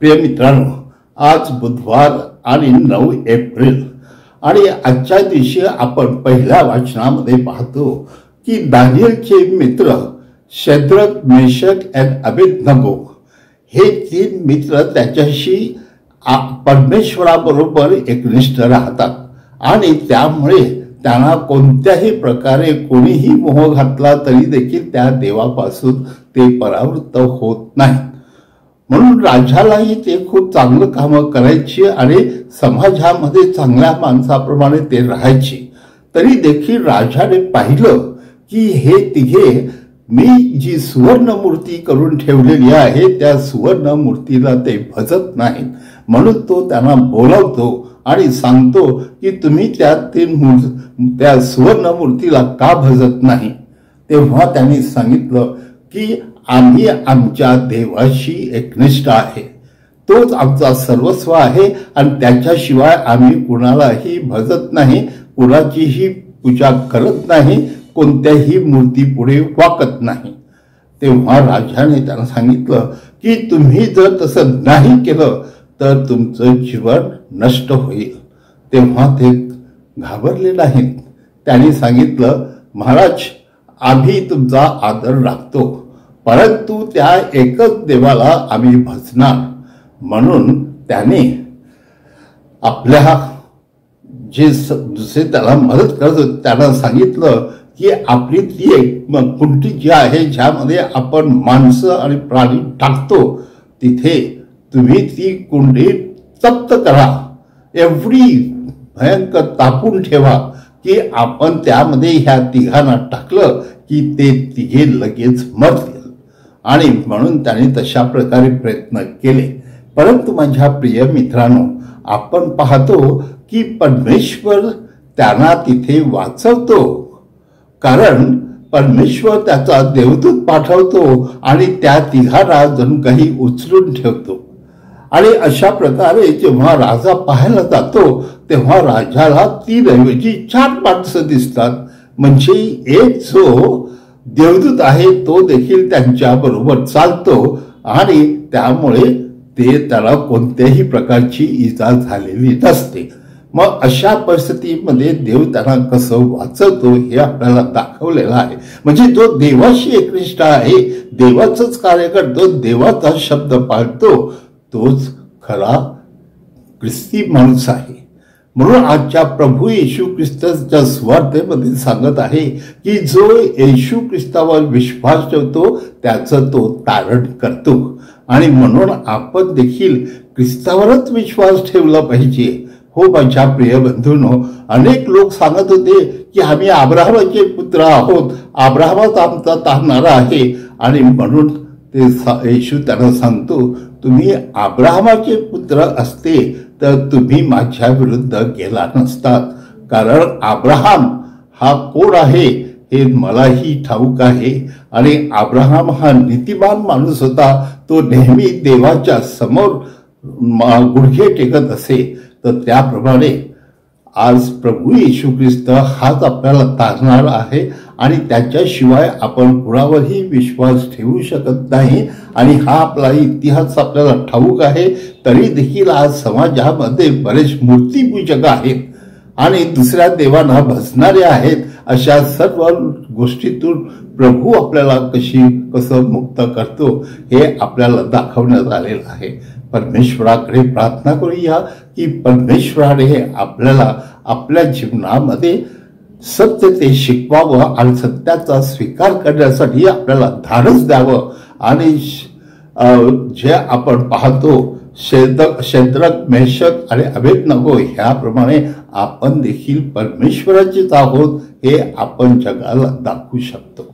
प्रिय मित्रांनो, आज बुधवार आणि 9 एप्रिल आणि आजच्या दिवशी आपण पहिल्या वाचनामध्ये पाहतो की दानिएलचे मित्र शद्रक, मेशक आणि अबेदनगो हे तीन मित्र त्याच्याशी परमेश्वराबरोबर एकनिष्ठ राहतात आणि त्यामुळे त्यांना कोणत्याही प्रकारे कोणीही मोह घातला तरी देखील त्या देवापासून ते परावृत्त होत नाही। म्हणून राजालाही ते खूप चांगलं काम करायची आणि समाजामध्ये चांगल्या माणसाप्रमाणे ते राहायचे। तरी देखील राजाने पाहिलं की हे तिघे मी जी सुवर्ण मूर्ती करून ठेवलेली आहे त्या सुवर्ण मूर्तीला ते भजत नाहीत, म्हणून तो त्यांना बोलावतो आणि सांगतो की तुम्ही त्या सुवर्ण मूर्तीला का भजत नाही। तेव्हा त्यांनी सांगितलं की आम्ही आमच्या देवाशी एकनिष्ठ आहे, तोच आमचा सर्वस्व आहे आणि त्याच्याशिवाय आम्ही कुणालाही भजत नाही, कुणाचीही पूजा करत नाही, कोणत्याही मूर्ती पुढे वाकत नाही। तेव्हा राजाने त्यांना सांगितलं की तुम्ही जर तसं नाही केलं तर तुमचं जीवन नष्ट होईल। तेव्हा ते घाबरले नाहीत। त्यांनी सांगितलं, महाराज आम्ही तुमचा आदर राखतो, परंतु त्या एकच देवाला आम्ही भजणार। म्हणून त्याने आपल्या जे दुसरे त्याला मदत करत होते त्यांना सांगितलं की आपली ती एक कुंडी जी आहे ज्यामध्ये आपण माणसं आणि प्राणी टाकतो तिथे तुम्ही ती कुंडी तप्त करा, एवढी भयंकर तापून ठेवा की आपण त्यामध्ये ह्या तिघांना टाकलं की ते तिघे लगेच मरतील। आणि म्हणून त्याने तशा प्रकारे प्रयत्न केले। परंतु माझ्या प्रिय मित्रांनो, आपण पाहतो की परमेश्वर त्यांना तिथे वाचवतो, कारण परमेश्वर त्याचा देवदूत पाठवतो आणि त्या तिघांना जणू काही उचलून ठेवतो। आणि अशा प्रकारे जेव्हा राजा पाहायला जातो तेव्हा राजाला 3 ऐवजी 4 माणसं दिसतात, म्हणजे एक जो देवदूत आहे तो देखील त्यांच्या बरोबर चालतो आणि त्यामुळे त्याला कोणत्याही प्रकारची इजा झालेली नसते। मग अशा परिस्थितीमध्ये देव त्यांना कसं वाचवतो हे आपल्याला दाखवलेलं आहे। म्हणजे जो देवाशी एकनिष्ठ आहे, देवाचंच कार्य करतो, देवाचा शब्द पाळतो, तोच खरा ख्रिस्ती माणूस आहे। म्हणून आजच्या प्रभू येशू ख्रिस्ताच्या सुवार्तेमध्ये सांगत आहे की जो येशू ख्रिस्तावर विश्वास ठेवतो त्याचं तो तारण करतो। आणि म्हणून आपण देखील ख्रिस्तावरच विश्वास ठेवला पाहिजे। हो माझ्या प्रिय बंधूंनो, अनेक लोक सांगत होते की आम्ही अब्राहमाचे पुत्र आहोत, अब्राहमच आमचा तारणारा आहे, आणि म्हणून ते येशू त्यांना सांगतो तुम्ही अब्राहमाचे पुत्र असते तर तुम्ही माझ्या विरुद्ध गेला नसतात, कारण अब्राहम हा कोण आहे हे मलाही ठाऊक आहे। आणि अब्राहम हा नीतिमान माणूस होता, तो नेहमी देवाच्या समोर गुडघे टेकत असे। तर त्याप्रमाणे आज प्रभू येशू ख्रिस्त हाच आपल्याला तारणार आहे आणि त्याच्याशिवाय आपण कुणावरही विश्वास ठेवू शकत नाही। आणि हा आपला इतिहास आपल्याला ठाऊक आहे। तरी देखील आज समाजामध्ये बरेच मूर्तीपूजक आहेत आणि दुसऱ्या देवांना भजणारे आहेत। अशा सर्व गोष्टीतून प्रभू आपल्याला कसं मुक्त करतो हे आपल्याला दाखवण्यात आलेलं आहे। परमेश्वराकडे प्रार्थना करूया की परमेश्वराने आपल्याला आपल्या जीवनामध्ये सत्य ते शिकवावं आणि सत्याचा स्वीकार करण्यासाठी आपल्याला धाडस द्यावं। आणि जे आपण पाहतो शद्रक, मेशक आणि अबेदनगो ह्याप्रमाणे आपण देखील परमेश्वराचेच आहोत हे आपण जगाला दाखवू शकतो।